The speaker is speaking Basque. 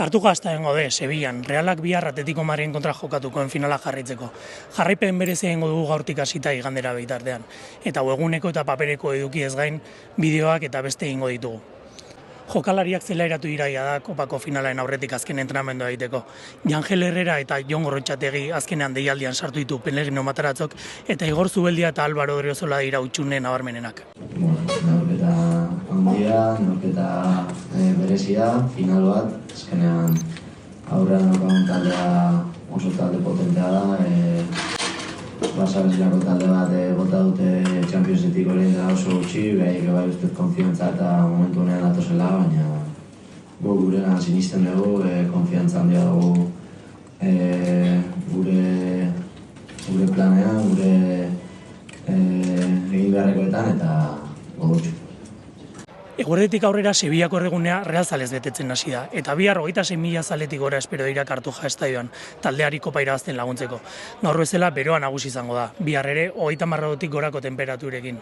Kartuka hasta dengo de, Sevillan, Realak bihar Atletico Madriden kontra jokatukoen finala jarraitzeko. Jarraipen berezia egingo dugu gaurtik hasita igandera bitartean. Eta webguneko eta papereko eduki ez gain, bideoak eta beste egingo ditugu. Jokalariak zelairatu iraia da kopako finalaren aurretik azken entrenamendua egiteko. Jangel Herrera eta Jon Gorrotxategi azkenean deialdian sartu ditu Pellegrino Mataratzok eta Igor Zubeldia eta Álvaro Odriozola dira utxune nabarmenenak. Neurketa handia, neurketa berezia, final bat, azkenean aurrean okagun taldea oso talde potentea da, Barça bezalako talde bat bota dute Championsetik orain da oso gutxi, behaiek bai ustez konfiantza eta momentu honean datozela, baina gure sinisten dugu, konfiantza handia dugu gure planean, gure egin beharrekoetan eta gogotxu. Eguerditik aurrera Sevillako erregunea Real zalez betetzen hasi da, eta bihar 26.000 zaletik gora espero dira Kartuja estadioan, taldeari kopa irabazten laguntzeko. Gaur bezala beroa nagusi izango da, bihar ere 30 gradutik gorako tenperaturekin.